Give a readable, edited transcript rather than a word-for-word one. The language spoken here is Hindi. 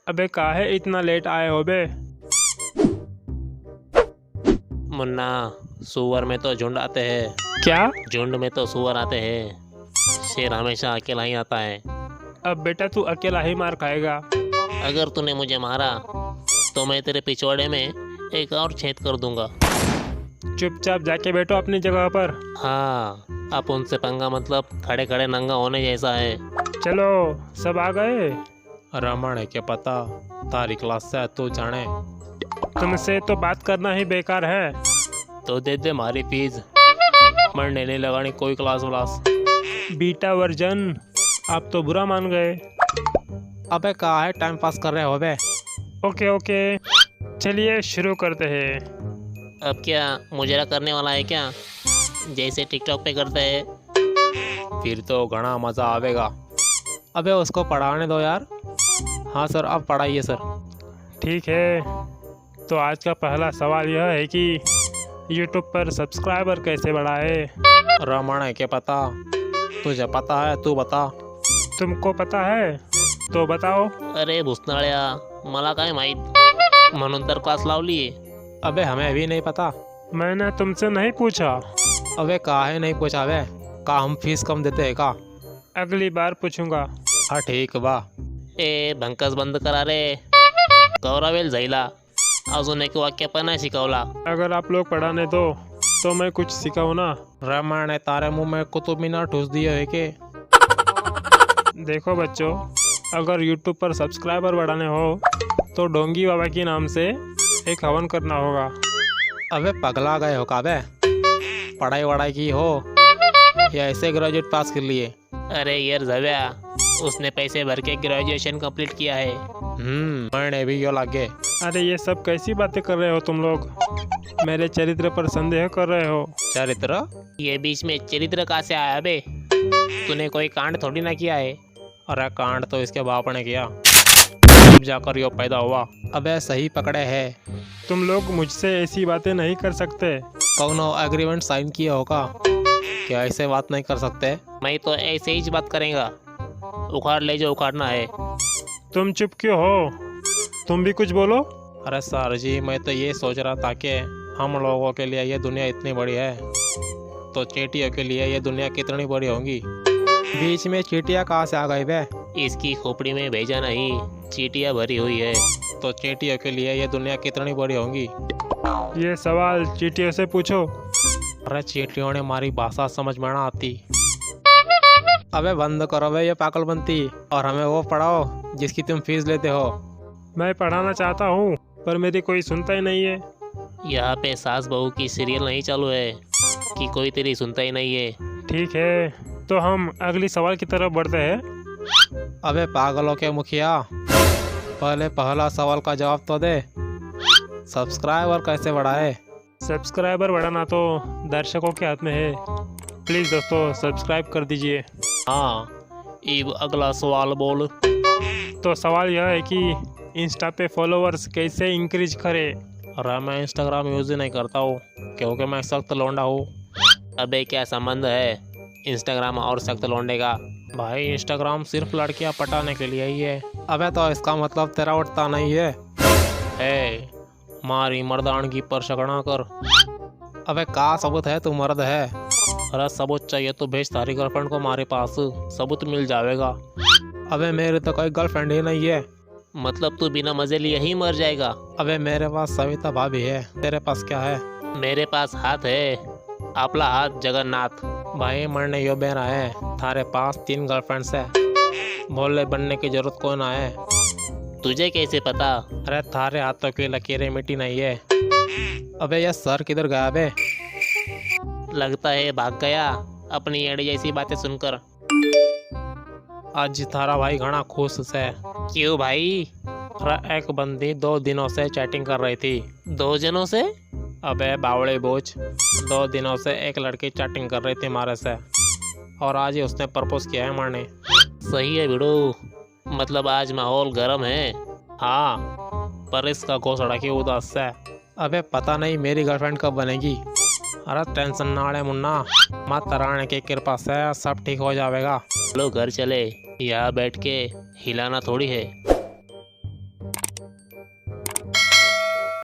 अबे काहे इतना लेट आए हो बे? मुन्ना, सुअर में तो झुंड आते हैं। क्या? झुंड में तो सुअर आते हैं। शेर हमेशा अकेला ही आता है। अब बेटा तू अकेला ही मार खाएगा। अगर तूने मुझे मारा तो मैं तेरे पिछवाड़े में एक और छेद कर दूंगा। चुपचाप जाके बैठो अपनी जगह पर। हाँ, अब उनसे पंगा मतलब खड़े खड़े नंगा होने जैसा है। चलो सब आ गए। रमण है क्या पता, तारी क्लास से तू जाने। तुमसे तो बात करना ही बेकार है। तो दे दे मारी फीस, मरने नहीं लगानी कोई क्लास व्लास। बीटा वर्जन, आप तो बुरा मान गए। अबे कहाँ है, टाइम पास कर रहे हो बे। ओके ओके, चलिए शुरू करते हैं। अब क्या मुजरा करने वाला है क्या, जैसे टिकटॉक पे करते हैं? फिर तो घना मज़ा आवेगा। अबे उसको पढ़ाने दो यार। हाँ सर, अब पढ़ाइए सर। ठीक है, तो आज का पहला सवाल यह है कि यूट्यूब पर सब्सक्राइबर कैसे बढ़ाए? रमण है क्या पता, तुझे पता है तू बता। तुमको पता है तो बताओ। अरे भुसनाळ्या, मला काय माहित, म्हणून तर क्लास लावली। अबे हमें भी नहीं पता। मैंने तुमसे नहीं पूछा। अबे काहे नहीं पूछा बे, का हम फीस कम देते हैं का? अगली बार पूछूंगा। हाँ ठीक बा। ए भंकस बंद करा रे, गौरवेल जाईला। अजून एक वाक्य पण नाही शिकवला। अगर आप लोग पढ़ाने दो तो मैं कुछ सिखाऊं ना। रमण ने तारे मुंह में कुतुब मीनार ठूस दिया है के? देखो बच्चों, अगर यूट्यूब पर सब्सक्राइबर बढ़ाने हो तो डोंगी बाबा के नाम से एक हवन करना होगा। अबे पगला गए हो का बे, पढ़ाई वढ़ाई की हो या ऐसे ग्रेजुएट पास कर लिए? अरे यार जव्या, उसने पैसे भर के ग्रेजुएशन कंप्लीट किया है। मैंने भी यो लागे। अरे ये सब कैसी बातें कर रहे हो तुम लोग? मेरे चरित्र पर संदेह कर रहे हो। चरित्र? ये बीच में चरित्र कहाँ से आया बे? तूने कोई कांड थोड़ी ना किया है। अरे कांड तो इसके बाप ने किया, तब जाकर यो पैदा हुआ। अबे सही पकड़े है। तुम लोग मुझसे ऐसी बातें नहीं कर सकते। कौनो एग्रीमेंट साइन किया होगा क्या, ऐसे बात नहीं कर सकते? मैं तो ऐसे ही बात करेंगा, उखाड़ ले जो उखाड़ना है। तुम चुप क्यों हो? तुम भी कुछ बोलो। अरे सर जी, मैं तो ये सोच रहा था कि हम लोगों के लिए ये दुनिया इतनी बड़ी है तो चींटियों के लिए ये दुनिया कितनी बड़ी होगी। बीच में चींटियाँ कहाँ से आ गई बे? इसकी खोपड़ी में भेजा नहीं, चीटियाँ भरी हुई है। तो चींटियों के लिए ये दुनिया कितनी बड़ी होगी? ये सवाल चींटियों से पूछो। अरे चींटियों ने हमारी भाषा समझ में ना आती। अबे बंद करो बे ये पागल बनती, और हमें वो पढ़ाओ जिसकी तुम फीस लेते हो। मैं पढ़ाना चाहता हूँ पर मेरी कोई सुनता ही नहीं है। यहाँ पे सास बहू की सीरियल नहीं चालू है कि कोई तेरी सुनता ही नहीं है। ठीक है, तो हम अगली सवाल की तरफ बढ़ते हैं। अबे पागलों के मुखिया, पहले पहला सवाल का जवाब तो दे, सब्सक्राइबर कैसे बढ़ाए? सब्सक्राइबर बढ़ाना तो दर्शकों के हाथ में है। प्लीज़ दोस्तों सब्सक्राइब कर दीजिए। हाँ, इब अगला सवाल बोल। तो सवाल यह है कि इंस्टा पे फॉलोअर्स कैसे इंक्रीज करें? अरे मैं इंस्टाग्राम यूज़ ही नहीं करता हूँ क्योंकि मैं सख्त लौंडा हूँ। अबे क्या संबंध है इंस्टाग्राम और सख्त लौंडे का? भाई इंस्टाग्राम सिर्फ लड़कियाँ पटाने के लिए ही है। अबे तो इसका मतलब तेरा उठता नहीं है। ए, मारी मर्दानगी पर शगना कर। अबे का सबूत है तू मर्द है? अरे सबूत चाहिए तो भेज तारी गर्लफ्रेंड को हमारे पास, सबूत मिल जाएगा। अबे मेरे तो कोई गर्लफ्रेंड ही नहीं है। मतलब तू बिना मजे लिए ही मर जाएगा? अबे मेरे पास सविता भाभी है, तेरे पास क्या है? मेरे पास हाथ है, आपला हाथ जगन्नाथ। भाई मरने यो बेरा है, थारे पास 3 गर्लफ्रेंड्स है, भोले बनने की जरूरत कौन है? तुझे कैसे पता? अरे थारे हाथों की लकीरें मिट्टी नहीं है। अबे ये सर किधर गया बे? लगता है भाग गया अपनी एड़ी जैसी बातें सुनकर। आज थारा भाई घना खुश है। क्यों भाई? अरे एक बंदी 2 दिनों से चैटिंग कर रही थी। 2 जनों से? अबे बावड़े बोझ, 2 दिनों से एक लड़की चैटिंग कर रही थी हमारे से, और आज ही उसने प्रपोज किया है हमारे। सही है बिड़ू, मतलब आज माहौल गर्म है। हाँ, पर इसका घोसड़ा की उदास है। अबे पता नहीं मेरी गर्लफ्रेंड कब बनेगी। अरे टेंशन ना ले मुन्ना, माता रानी की कृपा से सब ठीक हो जाएगा। चलो घर चले, यहाँ बैठ के हिलाना थोड़ी है।